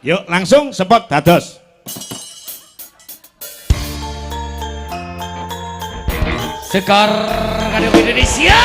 Yuk langsung sepot dados. Sekar Radio Indonesia.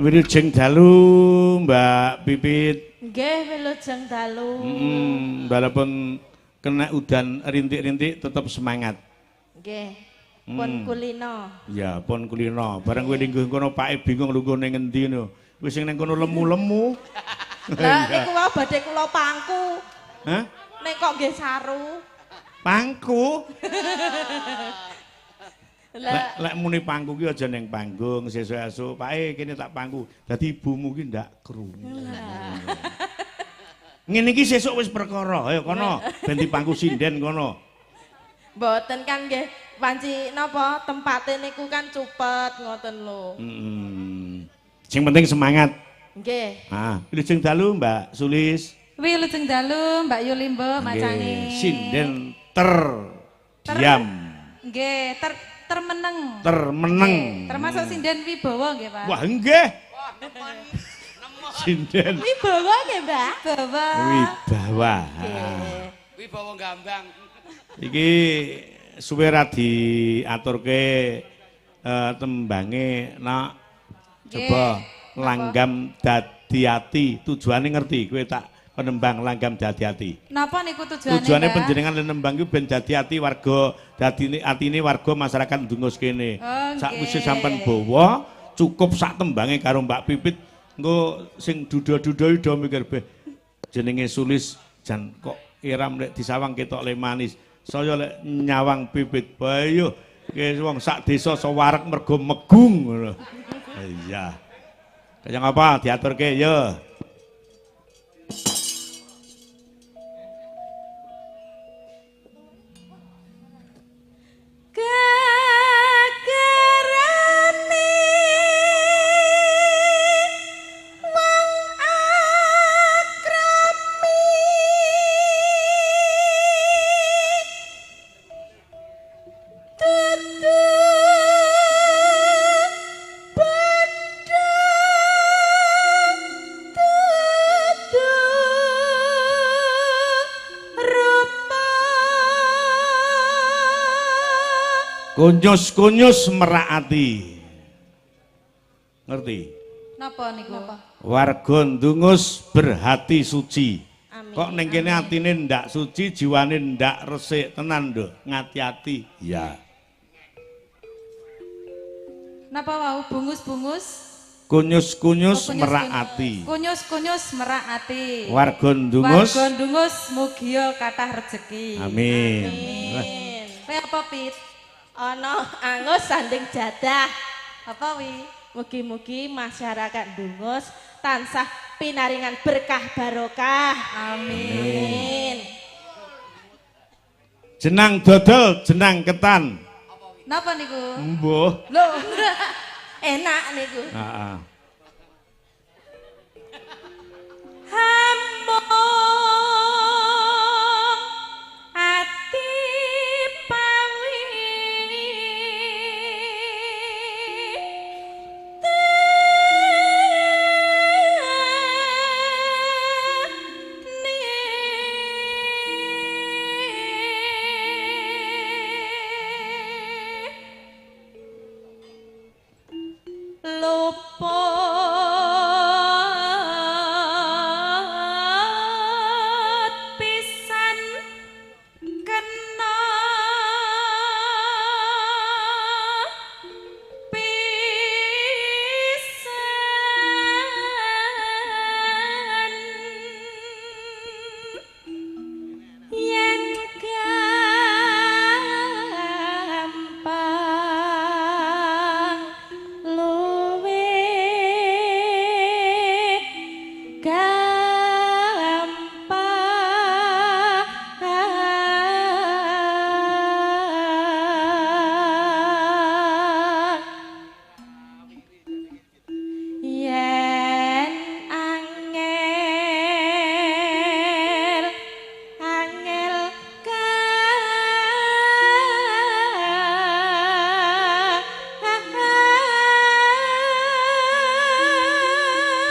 Wilujeng dalu Mbak Pipit. Nggih, wilujeng dalu. Walaupun kena udan rintik-rintik tetap semangat. Nggih. Pun kulino. Ya, pun kulino. Bareng kowe ning kono pake bingung lungguh ning endi ngono. Wis sing ning kono lemu-lemu. Lah niku wae badhe kula pangku. Hah? Nek kok nggih saru. Pangku? Lah Lek muni pangku ki aja ning panggung, sesuk-esuk pae kene tak pangku. Dadi ibumu ki ndak krungu. Ngene iki sesuk wis perkara. Ayo kono ben dipangku sinden kono. mboten kan nggih panci napa tempate niku kan cupet ngoten lho. Sing penting semangat. Nggih. Ah, wilujeng dalu Mbak Sulis. Wilujeng dalu Mbak Yulimbo macane. Sinden diam. Nggih, termeneng. Termeneng. Nggih, termasuk sinden Wibowo nggih, Pak. Wah, nggih. Sinden Wibawa nggih, Mbak? Wibowo. Wibawa. Nggih. Wibawa Gambang. Iki suwe ra diaturke tembange nak coba langgam dadi ati. Tujuane ngerti kowe tak penembang langgam dadi ati. Napa niku tujuane? Tujuane Mbak? panjenengan nembang ku ben dadi ati warga, dadi atine warga masyarakat Dungus kene. Oh, Sakwise nggih. sampean bawa cukup sak tembange karo Mbak Pipit engko sing duda-duda do mikir beh jenenge Sulis jan kok iram lek disawang ketok le manis. Saya lek nyawang Pipit bayo ke wong sak desa sawarek mergo megung ngono. Iya. Kaya ngapa diaturke yo. Gegerane wong akrami dudu padha dudu rupa Kunyus-kunyus merak ati. Ngerti? Napa niku? Warga Dungus berhati suci. Amin. Kok ning kene atine ndak suci, jiwane ndak resik tenan lho, ngati-ati. Ya. Napa wau bungus-bungus? Kunyus-kunyus Oh, merak ati. Kunyus-kunyus merak ati. Warga Dungus. Warga Dungus mugia kathah rejeki. Amin. Amin. Kowe apa, Pit? Ana angus sanding jadah. Apa wi? Mugi-mugi masyarakat Dungus tansah pinaringan berkah barokah. Amin. Jenang dodol, jenang ketan. Napa niku? Mbuh. Loh, enak niku. Heeh. Hambung ati pawi lupa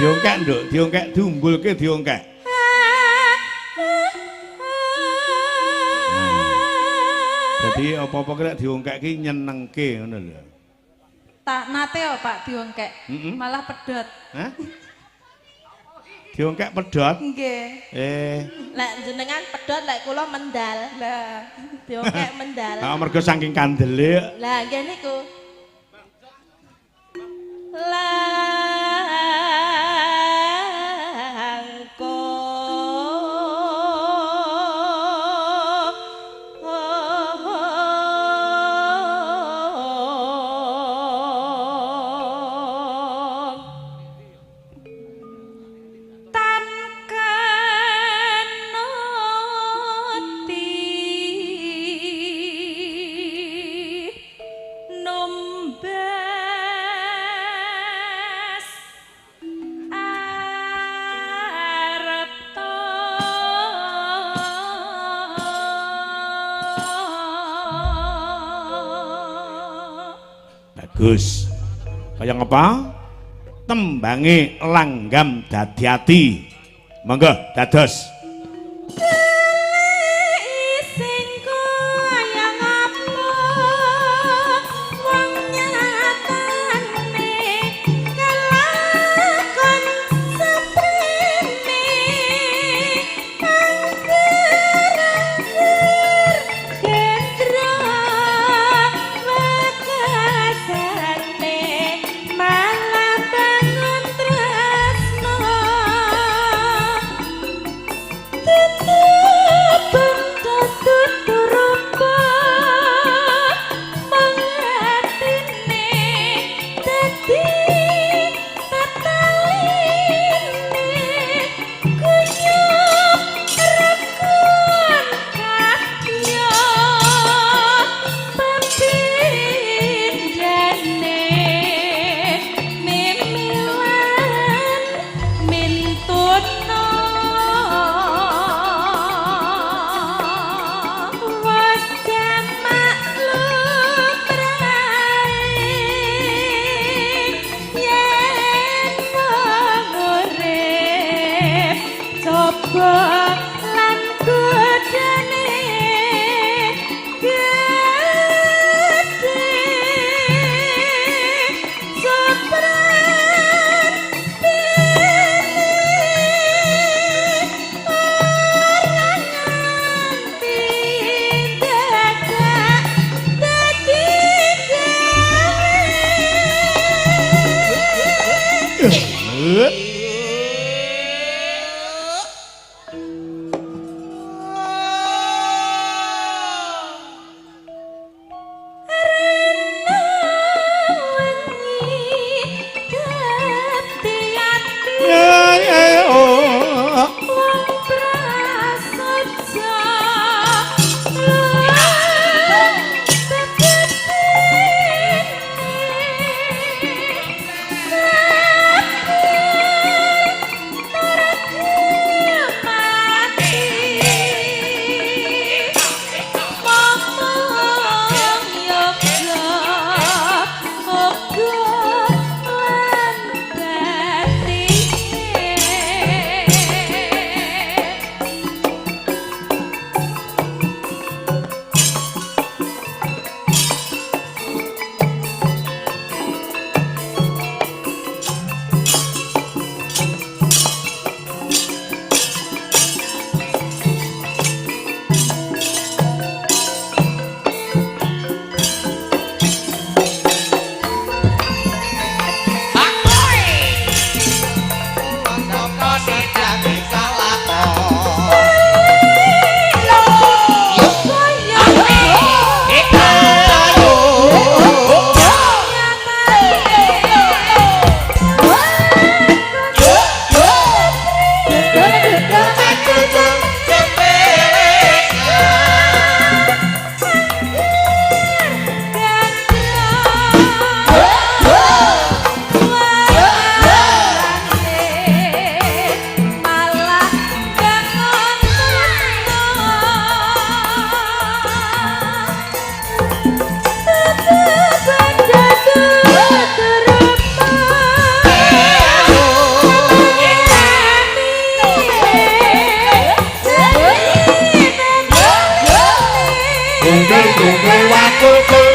Diongkek, Nduk, diongkek, diumbulke diongkek. Jadi apa-apa kira diongkek ki nyenengke ngono lho. Tak nate ya Pak diongkek. Malah pedot. Hah? Diongkek pedot. Nggih. Lek jenengan pedhot lek kula mendal. Lah, Diongkek mendal. Ah mergo saking kandele. Lah nggih niku. Bagus. Kaya ngapa? Tembange langgam dadi ati. Monggo dados. Tunggu wakul